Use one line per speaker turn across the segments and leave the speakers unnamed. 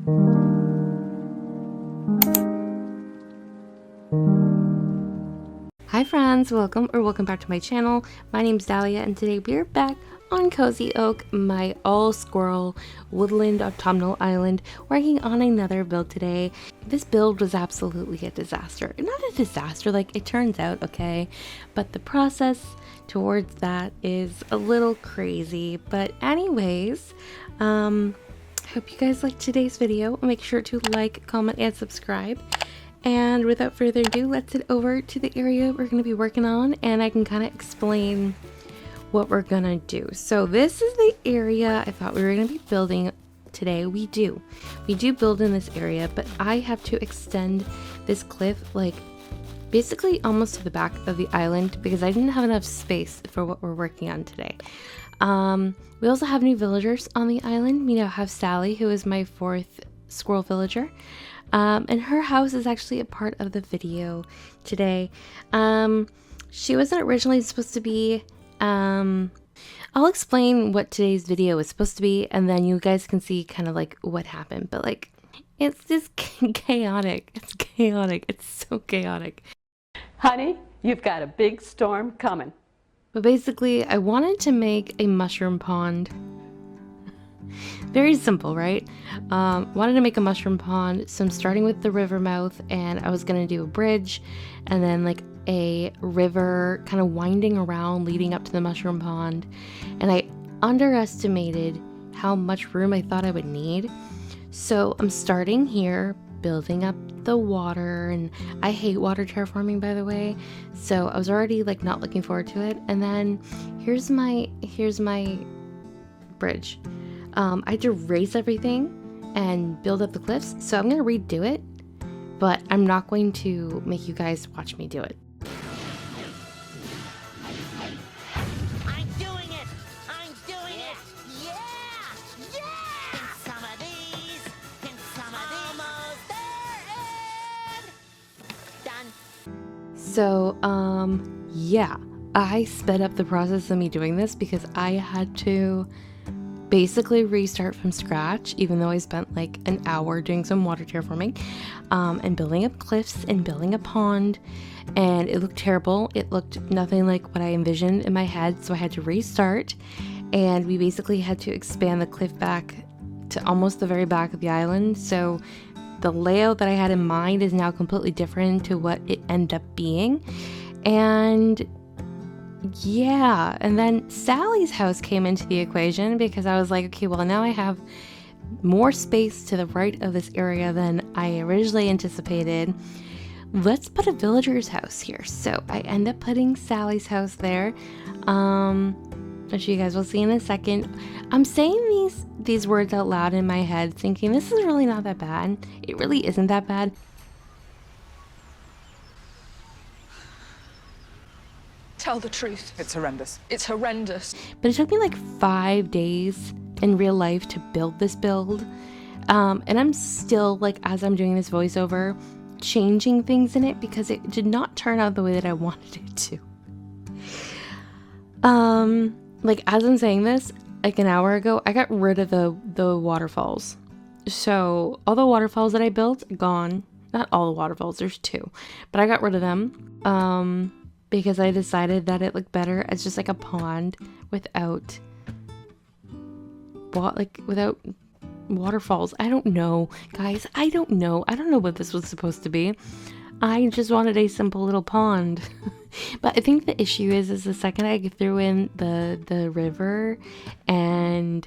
Hi friends, welcome back to my channel. My name's Dahlia and today we're back on Cozy Oak, my all squirrel woodland autumnal island, working on another build today. This build was absolutely a disaster. Not a disaster, like it turns out okay, but the process towards that is a little crazy. But anyways, hope you guys liked today's video. Make sure to like, comment, and subscribe. And without further ado, let's head over to the area we're going to be working on, and I can kind of explain what we're going to do. So this is the area I thought we were going to be building today. We do build in this area, but I have to extend this cliff like basically almost to the back of the island because I didn't have enough space for what we're working on today. We also have new villagers on the island. We now have Sally, who is my 4th squirrel villager. And her house is actually a part of the video today. She wasn't originally supposed to be. I'll explain what today's video is supposed to be, and then you guys can see kind of like what happened. But like, it's just chaotic. It's chaotic. It's so chaotic.
Honey, you've got a big storm coming.
But basically, I wanted to make a mushroom pond. Very simple, right? Wanted to make a mushroom pond, so I'm starting with the river mouth, and I was gonna do a bridge and then like a river kind of winding around leading up to the mushroom pond, and I underestimated how much room I thought I would need. So I'm starting here, building up the water, and I hate water terraforming, by the way, so I was already like not looking forward to it. And then here's my bridge. I had to raise everything and build up the cliffs, so I'm gonna redo it, but I'm not going to make you guys watch me do it.
I'm doing it! I'm doing it! Yeah! Yeah! And some of these, and some of these. Almost there, and done.
So, yeah, I sped up the process of me doing this because I had to basically restart from scratch, even though I spent like an hour doing some water terraforming and building up cliffs and building a pond, and it looked terrible. It looked nothing like what I envisioned in my head, so I had to restart, and we basically had to expand the cliff back to almost the very back of the island. So the layout that I had in mind is now completely different to what it ended up being. And yeah, and then Sally's house came into the equation because I was like, okay, well now I have more space to the right of this area than I originally anticipated. Let's put a villager's house here. So I end up putting Sally's house there. Which you guys will see in a second. I'm saying these words out loud in my head, thinking this is really not that bad. It really isn't that bad.
Tell the truth.
It's horrendous.
It's horrendous.
But it took me like 5 days in real life to build this build. And I'm still, like, as I'm doing this voiceover, changing things in it because it did not turn out the way that I wanted it to. Like, as I'm saying this, like an hour ago, I got rid of the waterfalls. So all the waterfalls that I built, gone. Not all the waterfalls, there's 2. But I got rid of them. Because I decided that it looked better as just like a pond without waterfalls. I don't know, guys. I don't know what this was supposed to be. I just wanted a simple little pond. But I think the issue is the second I threw in the river and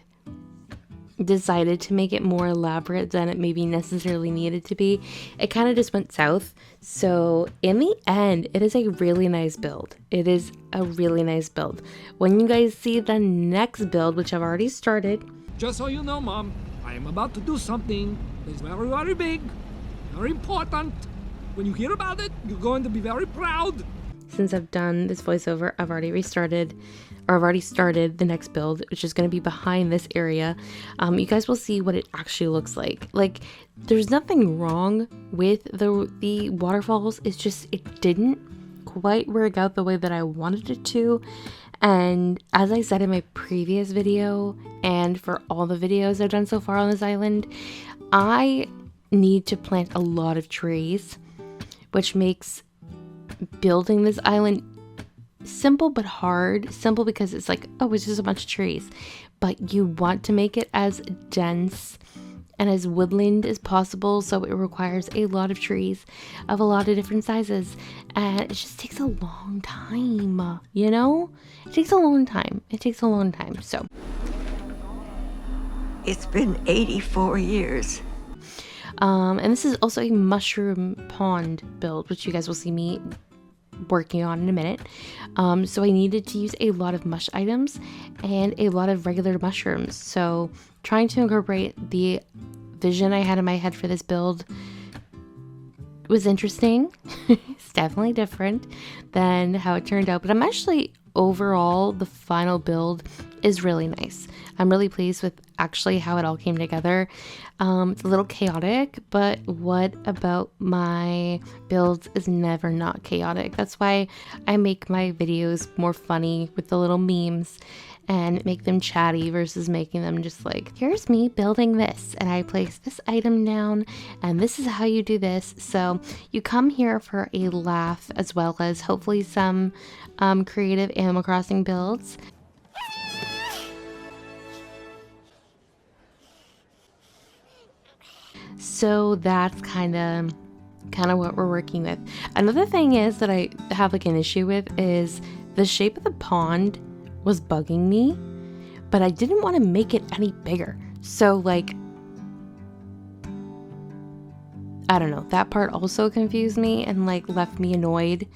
decided to make it more elaborate than it maybe necessarily needed to be, it kind of just went south. So in the end, it is a really nice build. It is a really nice build. When you guys see the next build, which I've already started.
Just so you know, Mom, I am about to do something that's very, very big, very important. When you hear about it, you're going to be very proud.
Since I've done this voiceover, I've already started the next build, which is going to be behind this area. You guys will see what it actually looks like. Like, there's nothing wrong with the waterfalls. It's just it didn't quite work out the way that I wanted it to. And as I said in my previous video, and for all the videos I've done so far on this island, I need to plant a lot of trees, which makes building this island simple but hard. Simple because it's like, oh, it's just a bunch of trees. But you want to make it as dense and as woodland as possible, so it requires a lot of trees of a lot of different sizes. And it just takes a long time, you know? It takes a long time. It takes a long time, so.
It's been 84 years.
And this is also a mushroom pond build, which you guys will see me working on in a minute. So I needed to use a lot of mush items and a lot of regular mushrooms. So trying to incorporate the vision I had in my head for this build was interesting. It's definitely different than how it turned out, but I'm actually overall, the final build is really nice. I'm really pleased with actually how it all came together. It's a little chaotic, but what about my builds is never not chaotic. That's why I make my videos more funny with the little memes and make them chatty versus making them just like, here's me building this and I place this item down and this is how you do this. So you come here for a laugh as well as hopefully some creative Animal Crossing builds. So that's kind of what we're working with. Another thing is that I have like an issue with is the shape of the pond was bugging me, but I didn't want to make it any bigger. So like, I don't know, that part also confused me and like left me annoyed.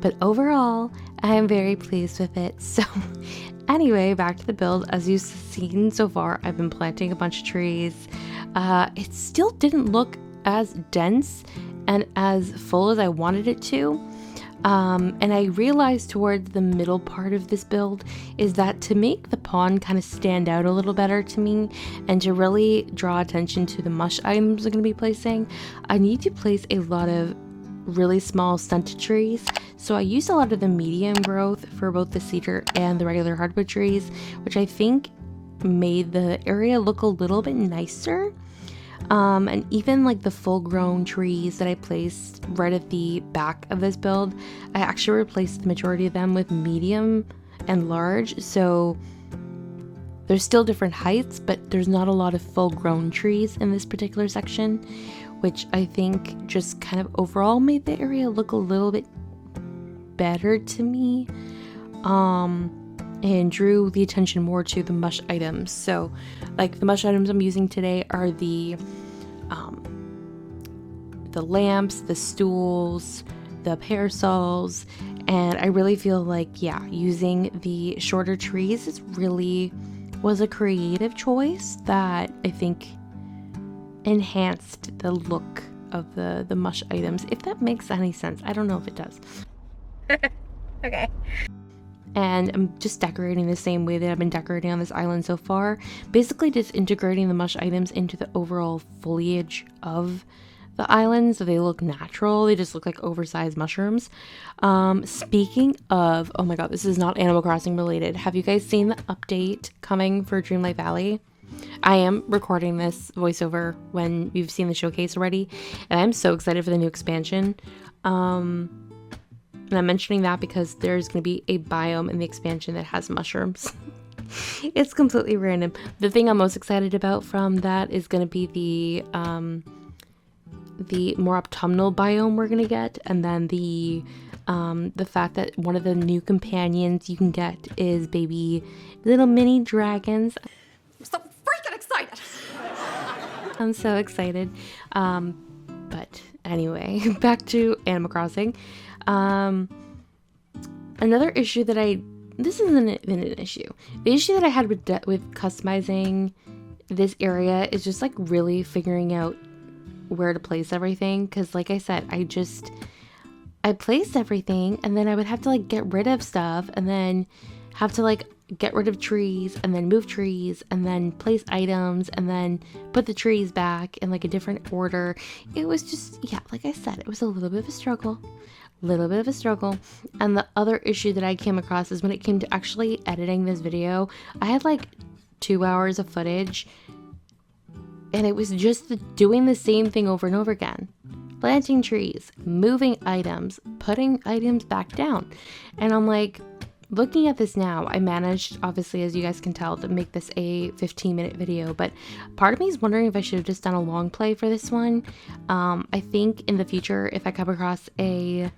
But overall, I am very pleased with it. So anyway, back to the build. As you've seen so far, I've been planting a bunch of trees. It still didn't look as dense and as full as I wanted it to. And I realized towards the middle part of this build is that to make the pond kind of stand out a little better to me and to really draw attention to the mush items I'm going to be placing, I need to place a lot of really small stunted trees. So I used a lot of the medium growth for both the cedar and the regular hardwood trees, which I think made the area look a little bit nicer. And even like the full grown trees that I placed right at the back of this build, I actually replaced the majority of them with medium and large. So there's still different heights, but there's not a lot of full grown trees in this particular section, which I think just kind of overall made the area look a little bit better to me. And drew the attention more to the mush items. So like the mush items I'm using today are the lamps, the stools, the parasols, and I really feel like, yeah, using the shorter trees was a creative choice that I think enhanced the look of the mush items, if that makes any sense. I don't know if it does.
Okay.
And I'm just decorating the same way that I've been decorating on this island so far. Basically just integrating the mush items into the overall foliage of the island so they look natural. They just look like oversized mushrooms. Speaking of, oh my god, this is not Animal Crossing related. Have you guys seen the update coming for Dreamlight Valley? I am recording this voiceover when you've seen the showcase already, and I'm so excited for the new expansion. And I'm mentioning that because there's going to be a biome in the expansion that has mushrooms. It's completely random. The thing I'm most excited about from that is going to be the more autumnal biome we're going to get. And then the fact that one of the new companions you can get is baby little mini dragons.
I'm so freaking excited.
I'm so excited. But anyway, back to Animal Crossing. Another issue that this isn't an issue. The issue that I had with customizing this area is just like really figuring out where to place everything. Cause like I said, I placed everything and then I would have to like get rid of stuff and then have to like get rid of trees and then move trees and then place items and then put the trees back in like a different order. It was just, yeah, like I said, it was a little bit of a struggle. And the other issue that I came across is when it came to actually editing this video, I had like 2 hours of footage And it was just doing the same thing over and over again. Planting trees, moving items, putting items back down. And I'm like, looking at this now, I managed, obviously, as you guys can tell, to make this a 15-minute video, but part of me is wondering if I should have just done a long play for this one. I think in the future, if I come across a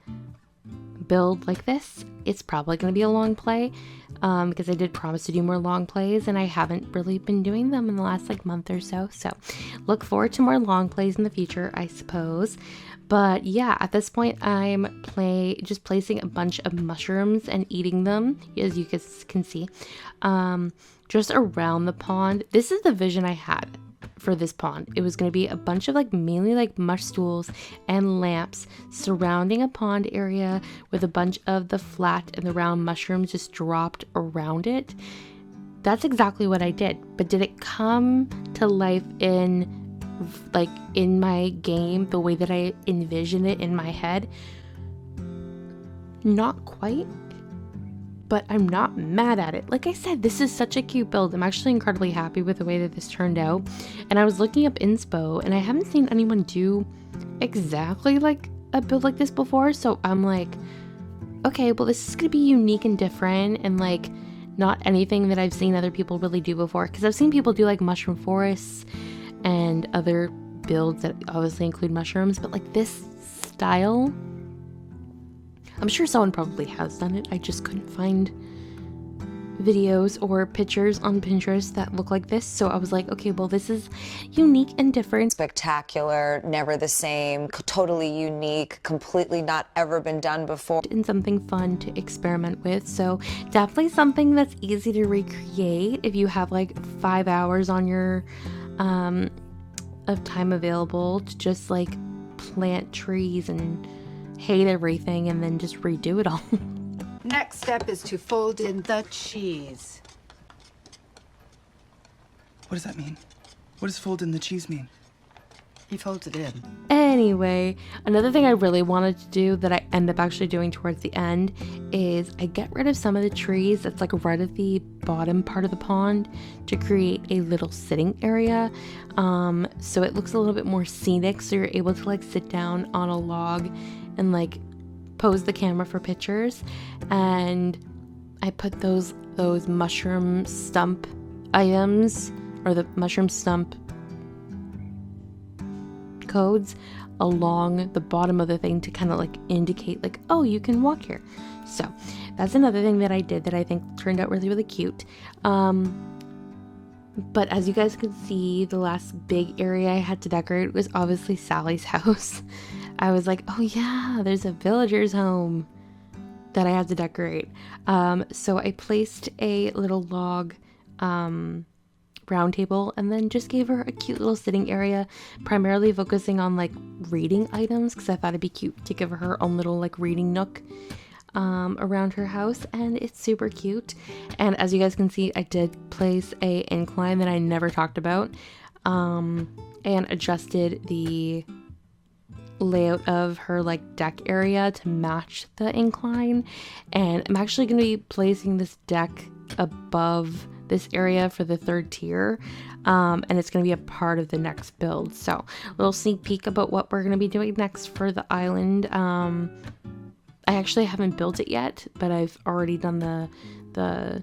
build like this, it's probably going to be a long play, because I did promise to do more long plays, and I haven't really been doing them in the last like month or so. So look forward to more long plays in the future, I suppose. But yeah, at this point, I'm just placing a bunch of mushrooms and eating them, as you guys can see, just around the pond. This is the vision I had for this pond. It was going to be a bunch of like mainly like mush stools and lamps surrounding a pond area with a bunch of the flat and the round mushrooms just dropped around it. That's exactly what I did. But did it come to life in my game the way that I envisioned it in my head? Not quite, but I'm not mad at it. Like I said, this is such a cute build. I'm actually incredibly happy with the way that this turned out. And I was looking up inspo, and I haven't seen anyone do exactly like a build like this before. So I'm like, okay, well, this is gonna be unique and different, and like not anything that I've seen other people really do before. Because I've seen people do like mushroom forests and other builds that obviously include mushrooms, but like this style, I'm sure someone probably has done it. I just couldn't find videos or pictures on Pinterest that look like this. So I was like, okay, well, this is unique and different.
Spectacular, never the same, totally unique, completely not ever been done before.
And something fun to experiment with. So definitely something that's easy to recreate if you have like 5 hours on your of time available to just like plant trees and hate everything and then just redo it all.
Next step is to fold in the cheese.
What does that mean? What does fold in the cheese mean?
He folds it in.
Anyway, another thing I really wanted to do that I end up actually doing towards the end is I get rid of some of the trees that's like right at the bottom part of the pond to create a little sitting area. So it looks a little bit more scenic, so you're able to like sit down on a log and like pose the camera for pictures. And I put those mushroom stump items, or the mushroom stump codes, along the bottom of the thing to kind of like indicate like, oh, you can walk here. So that's another thing that I did that I think turned out really, really cute. But as you guys can see, the last big area I had to decorate was obviously Sally's house. I was like, oh yeah, there's a villager's home that I had to decorate. So I placed a little log round table and then just gave her a cute little sitting area, primarily focusing on like reading items, because I thought it'd be cute to give her her own little like reading nook around her house, and it's super cute. And as you guys can see, I did place a incline that I never talked about, and adjusted the layout of her like deck area to match the incline. And I'm actually going to be placing this deck above this area for the third tier, and it's going to be a part of the next build. So a little sneak peek about what we're going to be doing next for the island. I actually haven't built it yet, but I've already done the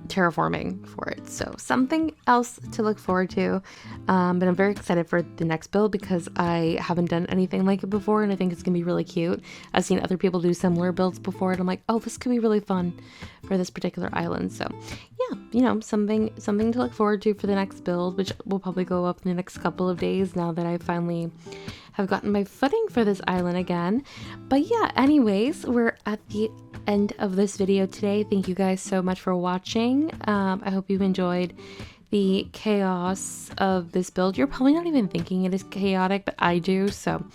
terraforming for it, so something else to look forward to. But I'm very excited for the next build because I haven't done anything like it before, and I think it's gonna be really cute. I've seen other people do similar builds before, and I'm like, oh, this could be really fun for this particular island. So yeah, you know, something to look forward to for the next build, which will probably go up in the next couple of days now that I finally have gotten my footing for this island again. But yeah, anyways, we're at the end of this video today. Thank you guys so much for watching. I hope you enjoyed the chaos of this build. You're probably not even thinking it is chaotic, but I do. So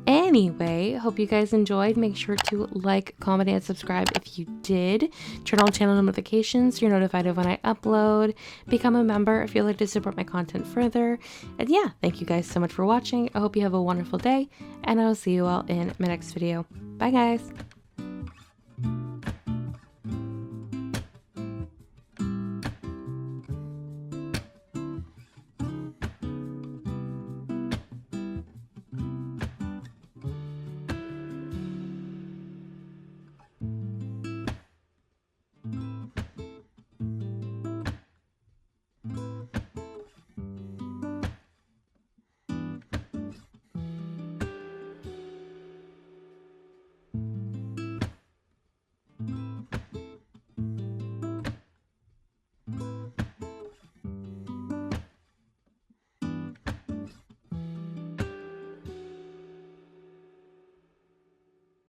anyway, hope you guys enjoyed. Make sure to like, comment, and subscribe if you did. Turn on channel notifications so you're notified of when I upload. Become a member if you'd like to support my content further. And yeah, thank you guys so much for watching. I hope you have a wonderful day, and I will see you all in my next video. Bye guys.